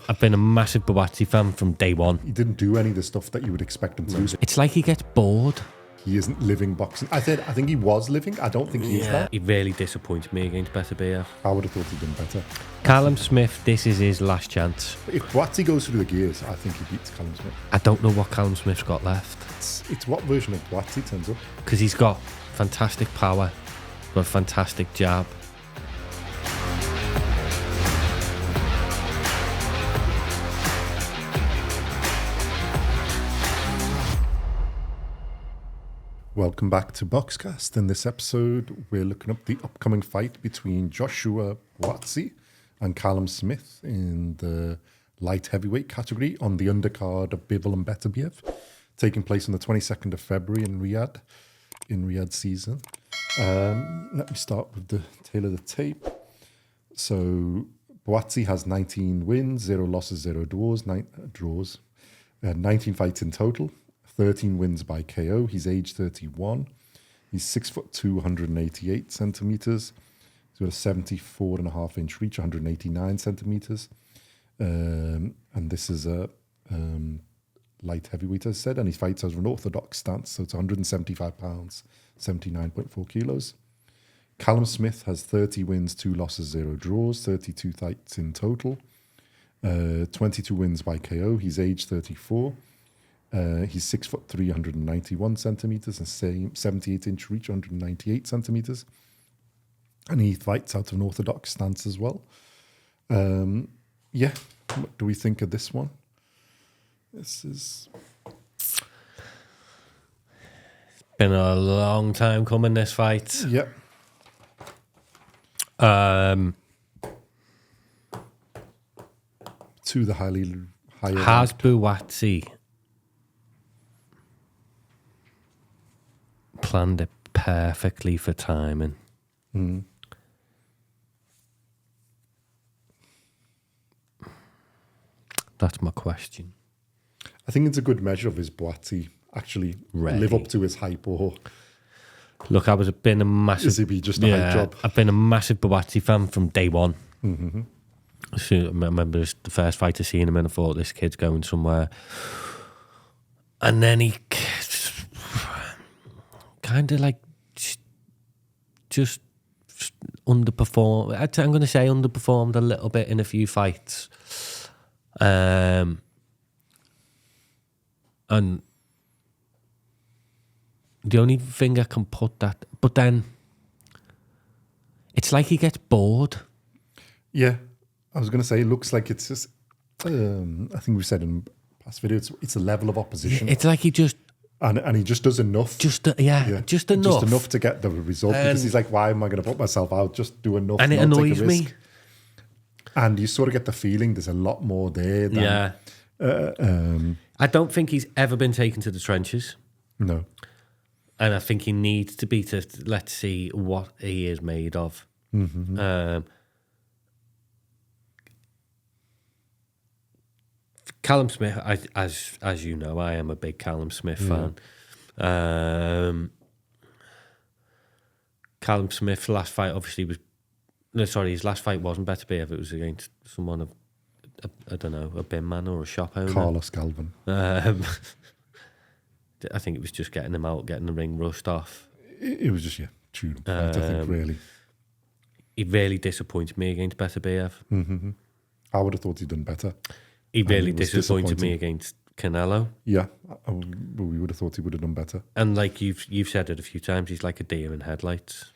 I've been a massive Buatsi fan from day one. He didn't do any of the stuff that you would expect him to do. It's like he gets bored. He isn't living boxing. I think he was living. I don't think he is that. He really disappointed me against Better BF. I would have thought he'd done better. Callum Smith, this is his last chance. If Boatsi goes through the gears, I think he beats Callum Smith. I don't know what Callum Smith's got left. It's what version of Boatsi turns up. Because he's got fantastic power, got a fantastic jab. Welcome back to Boxcast. In this episode, we're looking up the upcoming fight between Joshua Buatsi and Callum Smith in the light heavyweight category on the undercard of Bivol and Beterbiev, taking place on the 22nd of February in Riyadh season. Let me start with the tail of the tape. So Buatsi has 19 wins, 0 losses, 0 draws, 19 fights in total. 13 wins by KO. He's age 31. He's 6'2", 188 centimeters. He's got a 74.5-inch reach, 189 centimeters. And this is a light heavyweight, as I said, and he fights as an orthodox stance, so it's 175 pounds, 79.4 kilos. Callum Smith has 30 wins, 2 losses, 0 draws, 32 fights in total. 22 wins by KO. He's age 34. He's 6'3", 191 centimeters, and same 78-inch reach, 198 centimeters, and he fights out of an orthodox stance as well. What do we think of this one? This is been a long time coming, this fight. Yeah. To the higher. Has Buatsi planned it perfectly for timing? That's my question. I think it's a good measure of his Buatsi actually live up to his hype, or look, been a massive. Is it just a hype job? I've been a massive Buatsi fan from day one. So I remember the first fight I seen him in, I thought this kid's going somewhere, and then he kind of like just underperformed. I'm going to say underperformed a little bit in a few fights. And the only thing I can put that, but then it's like he gets bored. Yeah, I was going to say, it looks like it's just, I think we said in past videos, it's a level of opposition. It's like he just, and he just does enough. just enough. Just enough to get the result, because he's like, why am I going to put myself out? Just do enough. And it annoys me. And you sort of get the feeling there's a lot more there than... I don't think he's ever been taken to the trenches. No. And I think he needs to be, to let's see what he is made of. Callum Smith, as you know, I am a big Callum Smith fan. Callum Smith's last fight obviously was... No, sorry, his last fight wasn't Better BF. It was against someone of, I don't know, a bin man or a shop owner. Callum. I think it was just getting him out, getting the ring rushed off. It was just, tune up fight, I think, really. He really disappointed me against Better BF. I would have thought he'd done better. He really disappointed me against Canelo. Yeah, we would have thought he would have done better. And like you've said it a few times, he's like a deer in headlights.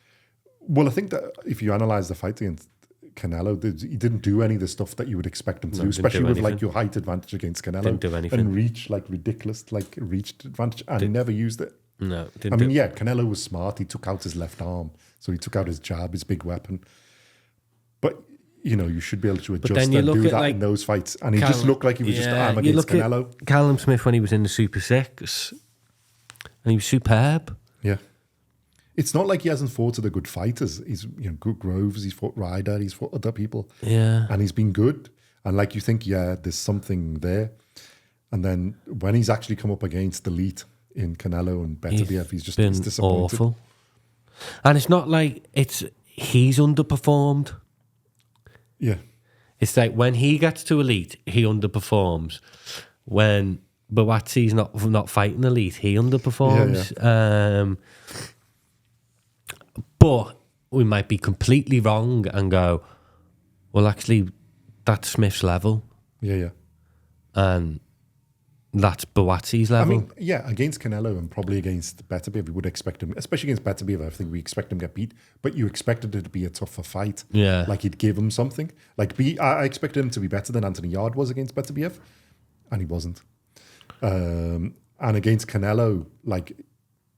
Well, I think that if you analyse the fight against Canelo, he didn't do any of the stuff that you would expect him to do, especially with like your height advantage against Canelo. Didn't do anything. And reach, like ridiculous, like reached advantage, and he never used it. No, Canelo was smart. He took out his left arm, so he took out his jab, his big weapon. But you should be able to adjust and do that in those fights. And he just looked like he was just arm against Canelo. Callum Smith when he was in the Super 6, and he was superb. Yeah. It's not like he hasn't fought to the good fighters. He's good Groves, he's fought Ryder, he's fought other people. Yeah. And he's been good. And like you think, there's something there. And then when he's actually come up against the elite in Canelo and Beterbiev, he's disappointed. Awful. And it's not like he's underperformed. Yeah. It's like when he gets to elite, he underperforms. When Buatsi's not fighting elite, he underperforms. But we might be completely wrong and go, well, actually, that's Smith's level. Yeah. And that's Buatsi's level. I mean, yeah, against Canelo and probably against Beterbiev, we would expect him, especially against Beterbiev, I think we expect him to get beat, but you expected it to be a tougher fight. Yeah. Like he'd give him something. Like I expected him to be better than Anthony Yarde was against Beterbiev, and he wasn't. And against Canelo, like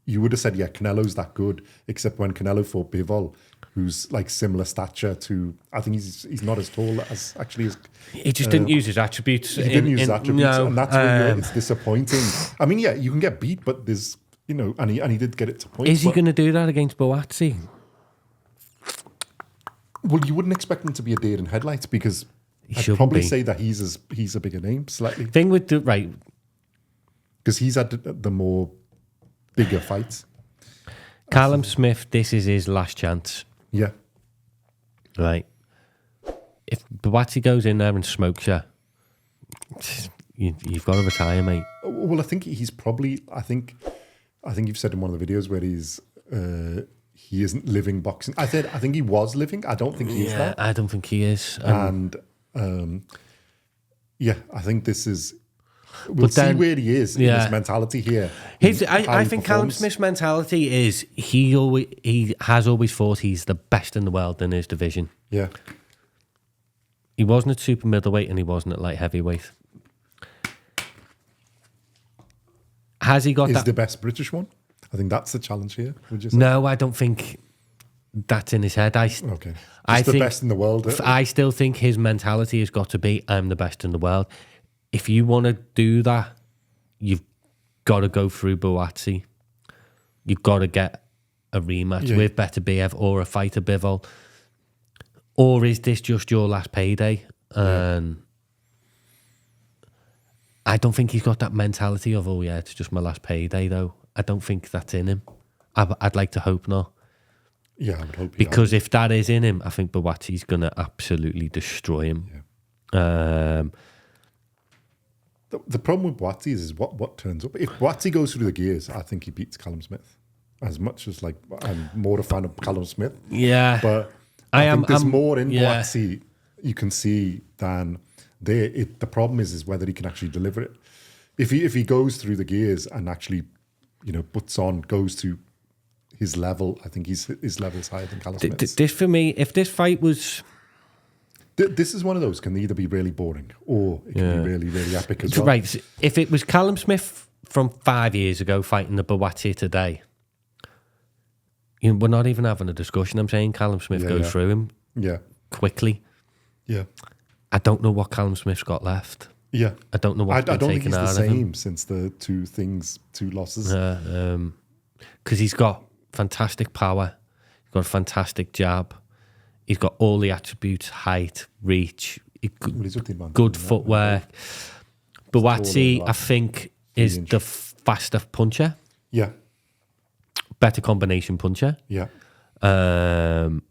you would have said, yeah, Canelo's that good, except when Canelo fought Bivol, who's like similar stature to, I think he's not as tall as actually as. He just didn't use his attributes. He didn't use his attributes, no, and that's really it's disappointing. I mean, yeah, you can get beat, but there's, and he did get it to points. Is he going to do that against Buatsi? Well, you wouldn't expect him to be a deer in headlights because I'd probably say that he's a bigger name slightly. Thing with the right, because he's had the more bigger fights. Callum Smith, this is his last chance. Yeah. Right. If Buatsi goes in there and smokes you've got to retire, mate. Well, I think he's probably. I think you've said in one of the videos where he isn't living boxing. I think he was living. I don't think he is now. I don't think he is. And yeah, I think this is. We'll see where he is in his mentality here. I think Callum Smith's mentality is he has always thought he's the best in the world in his division. Yeah. He wasn't at super middleweight and he wasn't at light heavyweight. Has he got that? Is the best British one? I think that's the challenge here. Would you say? No, I don't think that's in his head. Okay. Just the best in the world. I still think his mentality has got to be, I'm the best in the world. If you want to do that, you've got to go through Buatsi. You've got to get a rematch with Beterbiev or a fighter Bivol. Or is this just your last payday? And I don't think he's got that mentality of, it's just my last payday, though. I don't think that's in him. I'd like to hope not. Yeah, I would hope. Because if that is in him, I think Buatsi's going to absolutely destroy him. Yeah. The problem with Boatsi is what turns up. If Boatsi goes through the gears, I think he beats Callum Smith. As much as I'm more a fan of Callum Smith. Yeah. But I think there's more in Boatsi you can see than there. The problem is whether he can actually deliver it. If he goes through the gears and actually, goes to his level, I think his level's higher than Callum Smith's. This for me, if this fight was... This is one of those can either be really boring or it can be really, really epic as well. Right. If it was Callum Smith from 5 years ago fighting the Buatsi today, we're not even having a discussion. I'm saying Callum Smith goes through him quickly. Yeah. I don't know what Callum Smith's got left. Yeah. I don't know what's been taken out of him. I don't think he's the same since the two losses. Because he's got fantastic power. He's got a fantastic jab. He's got all the attributes, height, reach, good footwork. Buatsi, I think, is the faster puncher. Yeah. Better combination puncher. Yeah. But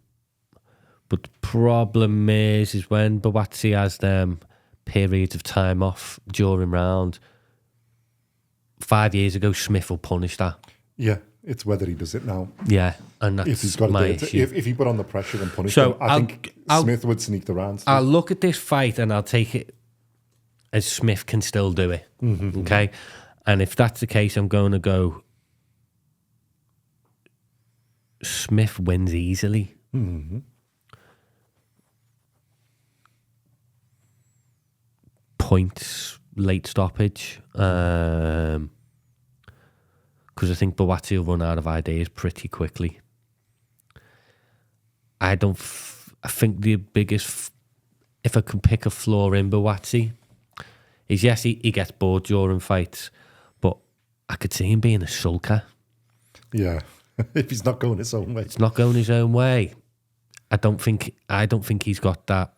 the problem is when Buatsi has them periods of time off during round. 5 years ago, Smith will punish that. Yeah. It's whether he does it now. Yeah, and that's if he's got my issue. If he put on the pressure and punish him, I think Smith would sneak the rounds. I'll look at this fight and I'll take it as Smith can still do it. Mm-hmm. Okay? And if that's the case, I'm going to go Smith wins easily. Mm-hmm. Points, late stoppage. Because I think Buatsi will run out of ideas pretty quickly. I think the biggest, if I can pick a flaw in Buatsi, is yes, he gets bored during fights, but I could see him being a sulker. Yeah, if he's not going his own way. It's not going his own way. I don't think he's got that.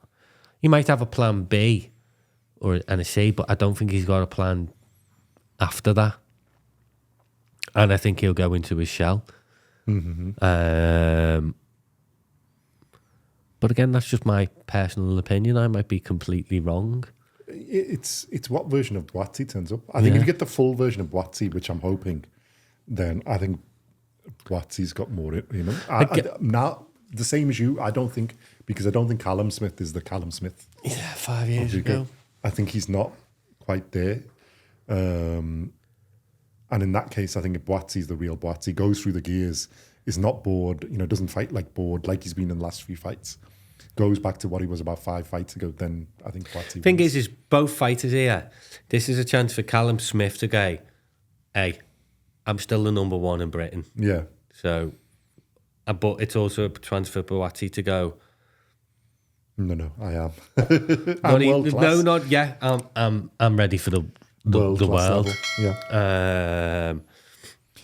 He might have a plan B and a C, but I don't think he's got a plan after that. And I think he'll go into his shell. Mm-hmm. But again, that's just my personal opinion. I might be completely wrong. It's what version of Boatsi turns up. I think if you get the full version of Boatsi, which I'm hoping, then I think Boatsi's got more, now, the same as you, I don't think Callum Smith is the Callum Smith. Yeah, 5 years ago. I think he's not quite there. And in that case, I think if Boatsi's the real Boatsi, goes through the gears, is not bored, doesn't fight like bored, like he's been in the last few fights, goes back to what he was about 5 fights ago, then I think Boatsi Thing wins. is both fighters here, this is a chance for Callum Smith to go, hey, I'm still the number one in Britain. Yeah. So, but it's also a chance for Buatsi to go, No, I am. I'm world class. No, not yet. I'm ready for the world. Level. Yeah.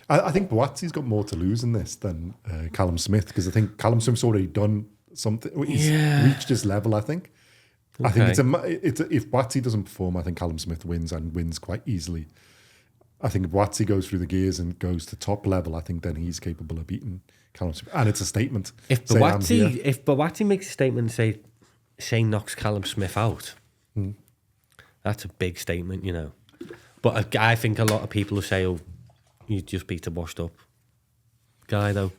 I think Boatsi's got more to lose in this than Callum Smith, because I think Callum Smith's already done something. He's reached his level, I think. Okay. I think if Boatsi doesn't perform, I think Callum Smith wins, and wins quite easily. I think if Boatsi goes through the gears and goes to top level, I think then he's capable of beating Callum Smith. And it's a statement. If Boatsi makes a statement and say knocks Callum Smith out, that's a big statement, But I think a lot of people will say, oh, you just beat a washed up guy, though.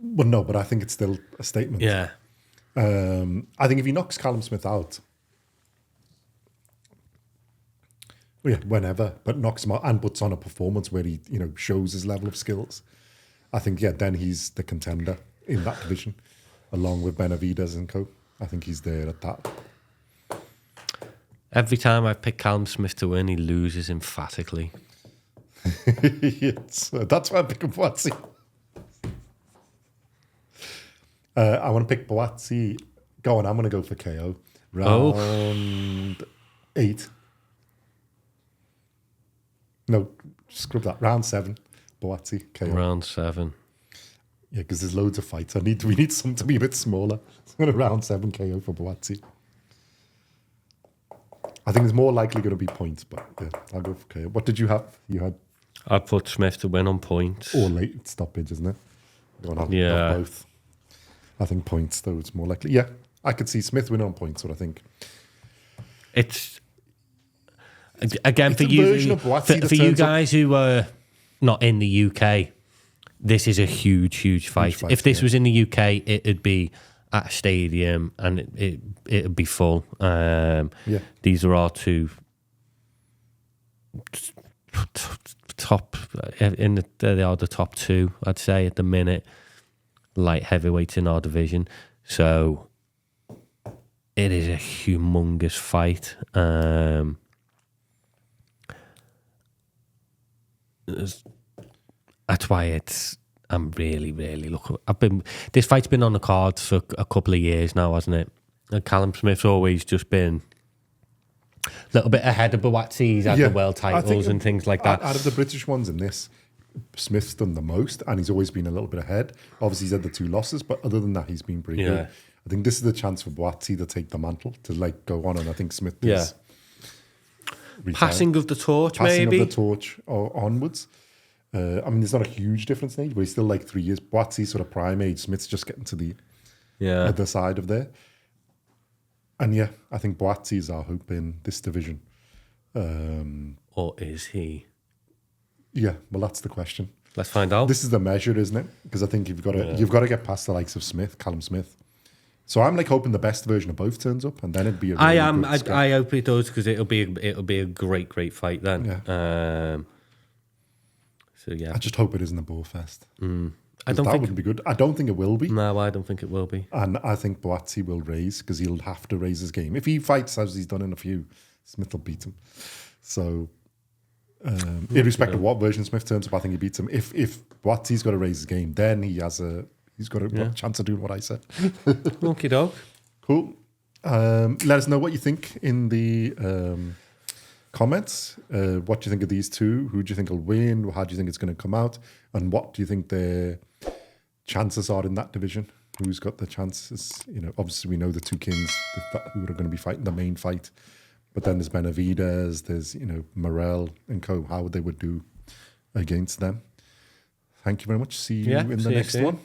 Well, no, but I think it's still a statement. Yeah. I think if he knocks Callum Smith out, whenever, but knocks him out and puts on a performance where he, shows his level of skills, I think, then he's the contender in that division, along with Benavidez and co. I think he's there at that. Every time I pick Callum Smith to win, he loses emphatically. Yes, that's why I'm picking Boatsi. I want to pick Boatsi. Go on, I'm going to go for KO. Round 8. No, scrub that. Round 7, Boatsi, KO. Round 7. Yeah, because there's loads of fights. We need some to be a bit smaller. So round 7 KO for Boatsi. I think it's more likely going to be points, but yeah, I'll go for KO. What did you have? You had... I put Smith to win on points. Or late stoppage, isn't it? Not both. I think points, though, it's more likely. Yeah, I could see Smith win on points, what I think. It's... Again, for you guys who are not in the UK, this is a huge, huge fight. If this was in the UK, it'd be at a stadium and it'd be full. These are our two top they are the top two, I'd say, at the minute, light heavyweights in our division. So it is a humongous fight. That's why I'm really, really looking. This fight's been on the cards for a couple of years now, hasn't it? And Callum Smith's always just been a little bit ahead of Buatsi. He's had the world titles and things like that. Out of the British ones in this, Smith's done the most, and he's always been a little bit ahead. Obviously, he's had the 2 losses, but other than that, he's been pretty good. I think this is the chance for Buatsi to take the mantle, to go on, and I think Smith is passing of the torch, passing of the torch or onwards. There's not a huge difference in age, but he's still 3 years. Buatsi's sort of prime age. Smith's just getting to the other side of there. And I think Buatsi is our hope in this division. Or is he? Yeah, well, that's the question. Let's find out. This is the measure, isn't it? Because I think you've got to get past the likes of Callum Smith. So I'm hoping the best version of both turns up, and then it'd be a really I hope it does, because it'll be a great fight then. Yeah. I just hope it isn't a bore fest. Wouldn't be good. I don't think it will be. No, I don't think it will be. And I think Buatsi will raise, because he'll have to raise his game. If he fights as he's done in a few, Smith will beat him. So, irrespective of what version Smith turns up, I think he beats him. If Buatsi's got to raise his game, then he's got a chance of doing what I said. Okie doke. Cool. Let us know what you think in the comments. What do you think of these two? Who do you think will win? How do you think it's going to come out? And what do you think their chances are in that division? Who's got the chances? Obviously we know the 2 kings who are going to be fighting the main fight. But then there's Benavidez, there's, Morel and co. How they would do against them. Thank you very much. See you in the next one.